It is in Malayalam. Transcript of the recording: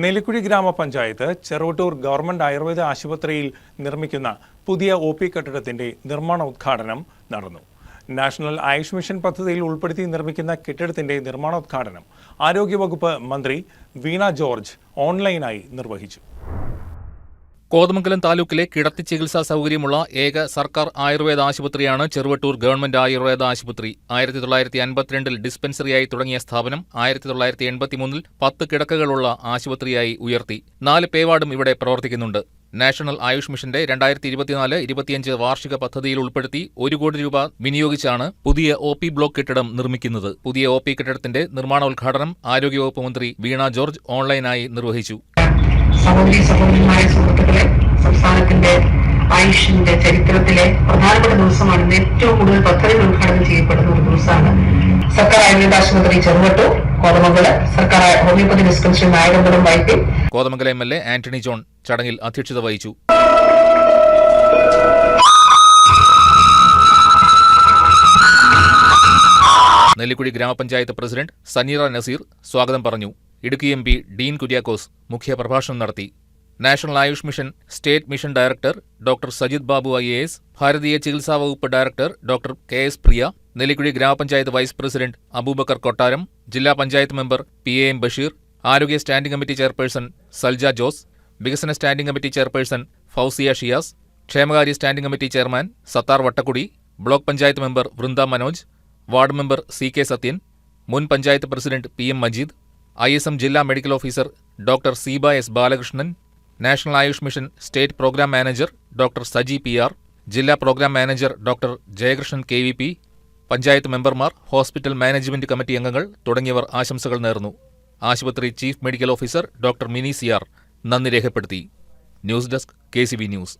നെല്ലിക്കുഴി ഗ്രാമപഞ്ചായത്ത് ചെറുവട്ടൂർ ഗവൺമെന്റ് ആയുർവേദ ആശുപത്രിയിൽ നിർമ്മിക്കുന്ന പുതിയ OP കെട്ടിടത്തിന്റെ നിർമ്മാണോദ്ഘാടനം നടന്നു. നാഷണൽ ആയുഷ് മിഷൻ പദ്ധതിയിൽ ഉൾപ്പെടുത്തി നിർമ്മിക്കുന്ന കെട്ടിടത്തിന്റെ നിർമ്മാണോദ്ഘാടനം ആരോഗ്യവകുപ്പ് മന്ത്രി വീണ ജോർജ് ഓൺലൈനായി നിർവഹിച്ചു. കോതമംഗലം താലൂക്കിലെ കിടത്തി ചികിത്സാ സൗകര്യമുള്ള ഏക സർക്കാർ ആയുർവേദ ആശുപത്രിയാണ് ചെറുവട്ടൂർ ഗവൺമെന്റ് ആയുർവേദ ആശുപത്രി. 1952 ഡിസ്പെൻസറിയായി തുടങ്ങിയ സ്ഥാപനം 1983 10 കിടക്കകളുള്ള ആശുപത്രിയായി ഉയർത്തി. 4 പേവാർഡും ഇവിടെ പ്രവർത്തിക്കുന്നുണ്ട്. നാഷണൽ ആയുഷ് മിഷന്റെ 2024-25 വാർഷിക പദ്ധതിയിൽ ഉൾപ്പെടുത്തി 1 കോടി രൂപ വിനിയോഗിച്ചാണ് പുതിയ OP ബ്ലോക്ക് കെട്ടിടം നിർമ്മിക്കുന്നത്. പുതിയ OP കെട്ടിടത്തിന്റെ നിർമ്മാണോദ്ഘാടനം ആരോഗ്യവകുപ്പ് മന്ത്രി വീണ ജോർജ് ഓൺലൈനായി നിർവഹിച്ചു. സഹോദരിമാരെ സുഹൃത്തുക്കളെ, സംസ്ഥാനത്തിന്റെ ആയുഷിന്റെ ചരിത്രത്തിലെ പ്രധാനപ്പെട്ട ദിവസമാണ്. ഏറ്റവും കൂടുതൽ പദ്ധതികൾ ഉദ്ഘാടനം ചെയ്യപ്പെടുന്ന ഒരു ദിവസമാണ്. സർക്കാർ ആയുർവേദ ആശുപത്രി ചെറുവട്ടൂർ, കോതമംഗലം സർക്കാർ ഹോമിയോപ്പതി ഡിസ്പെൻസറി നായകമ്പലം വൈദ്യം. കോതമംഗലം MLA ആന്റണി ജോൺ ചടങ്ങിൽ അധ്യക്ഷത വഹിച്ചു. നെല്ലിക്കുഴി ഗ്രാമപഞ്ചായത്ത് പ്രസിഡന്റ് സനീറ നസീർ സ്വാഗതം പറഞ്ഞു. ഇടുക്കി MP ഡീൻ കുര്യാക്കോസ് മുഖ്യപ്രഭാഷണം നടത്തി. National Ayush mission state mission director doctor Sajith Babu IAS, ഭാരതീയ ചികിത്സാ വകുപ്പ് ഡയറക്ടർ ഡോക്ടർ KS പ്രിയ, നെല്ലിക്കുഴി ഗ്രാമപഞ്ചായത്ത് വൈസ് പ്രസിഡന്റ് അബൂബക്കർ കൊട്ടാരം, ജില്ലാ പഞ്ചായത്ത് മെമ്പർ PAM ബഷീർ, ആരോഗ്യ standing committee chairperson Salja Jose, വികസന standing committee chairperson Fousiya Shiyas, ക്ഷേമകാര്യ standing committee chairman Sathar Vattakkudi, block panchayat member Vrinda Manoj, ward member CK Sathyan, മുൻ panchayat president PM Majeed, ISM ജില്ലാ medical officer doctor Seeba S Balakrishnan, national Ayush mission state programme manager doctor Saji PR, ജില്ലാ programme manager doctor Jayakrishnan KVP, panchayat മെമ്പർമാർ, ഹോസ്പിറ്റൽ മാനേജ്മെന്റ് കമ്മിറ്റി അംഗങ്ങൾ തുടങ്ങിയവർ ആശംസകൾ നേർന്നു. ആശുപത്രി chief medical officer doctor mini CR നന്ദി രേഖപ്പെടുത്തി. News desk KCB news.